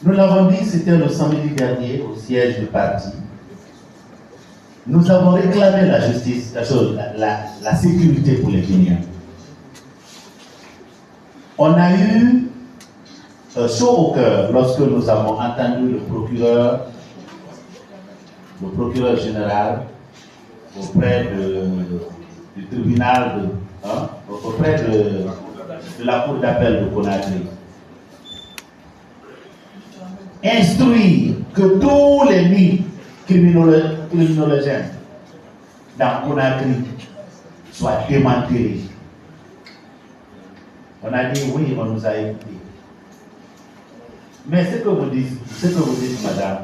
Nous l'avons dit, c'était le samedi dernier au siège du parti. Nous avons réclamé la justice, la sécurité pour les Guinéens. On a eu chaud au cœur lorsque nous avons entendu le procureur général auprès du tribunal, auprès de la cour d'appel de Conakry, instruire que tous les nids criminogènes dans Conakry soient démantelés. On a dit oui, on nous a écoutés. Mais ce que vous dites, madame,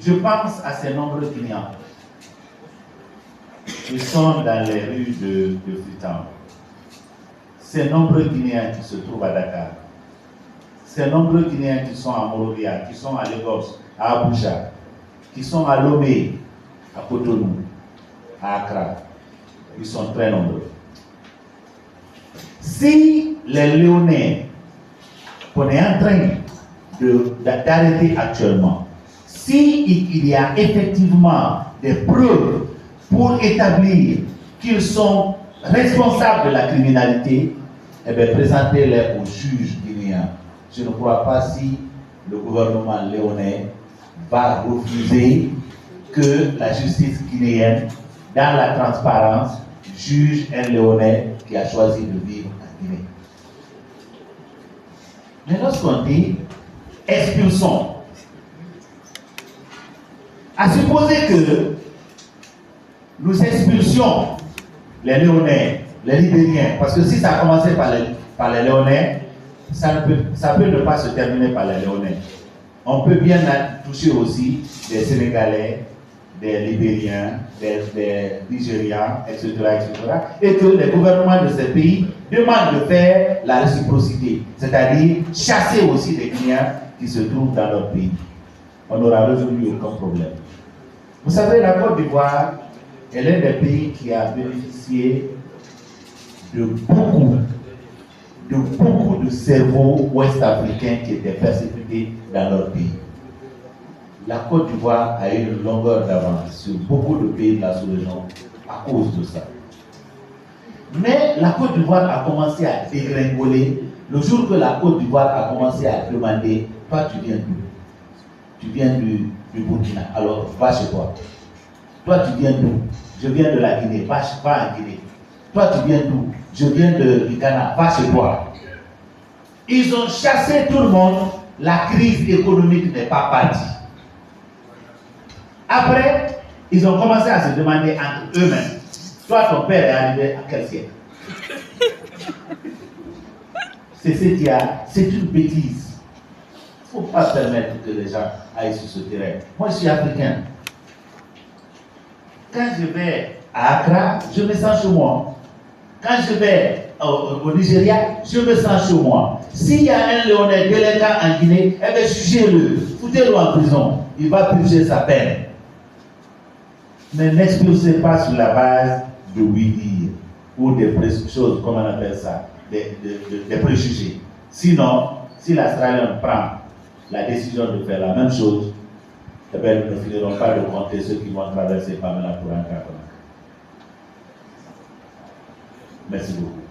je pense à ces nombreux clients qui sont dans les rues de Freetown, ces nombreux Guinéens qui se trouvent à Dakar, ces nombreux Guinéens qui sont à Monrovia, qui sont à Lagos, à Abuja, qui sont à Lomé, à Cotonou, à Accra. Ils sont très nombreux. Si les Léonais qu'on est en train d'arrêter actuellement, s'il y a effectivement des preuves pour établir qu'ils sont responsables de la criminalité, eh bien, présentez-les aux juges guinéens. Je ne crois pas si le gouvernement léonais va refuser que la justice guinéenne, dans la transparence, juge un Léonais qui a choisi de vivre en Guinée. Mais lorsqu'on dit expulsons, à supposer que nous expulsions les Léonais, les Libériens, parce que si ça a commencé par les Léonais, ça peut ne pas se terminer par les Léonais. On peut bien toucher aussi des Sénégalais, des Libériens, des Nigérians, etc., et que les gouvernements de ces pays demandent de faire la réciprocité, c'est-à-dire chasser aussi les Guinéens qui se trouvent dans leur pays. On n'aura résolu aucun problème. Vous savez, la Côte d'Ivoire, elle est un des pays qui a bénéficié de beaucoup de cerveaux ouest-africains qui étaient persécutés dans leur pays. La Côte d'Ivoire a eu une longueur d'avance sur beaucoup de pays de la sous-région à cause de ça. Mais la Côte d'Ivoire a commencé à dégringoler le jour que la Côte d'Ivoire a commencé à demander « Toi, tu viens d'où? Tu viens du Burkina, alors va chez toi. Toi, tu viens d'où? Je viens de la Guinée, va en Guinée. Toi, tu viens d'où? Je viens du Ghana, va chez toi. » Ils ont chassé tout le monde, la crise économique n'est pas partie. Après, ils ont commencé à se demander entre eux-mêmes, toi, ton père est arrivé à quel siècle? C'est une bêtise. Il ne faut pas permettre que les gens aillent sur ce terrain. Moi, je suis africain. Quand je vais à Accra, je me sens chez moi. Quand je vais au Nigeria, je me sens chez moi. S'il y a un Léonais délinquant en Guinée, eh bien, jugez-le, foutez-le en prison. Il va purger sa peine. Mais n'expulsez pas sur la base de oui-dire ou des choses, comment on appelle ça, des préjugés. Sinon, si l'Australien prend la décision de faire la même chose, eh bien, nous ne finirons pas de compter ceux qui vont traverser Pamela pour un cas. Merci beaucoup.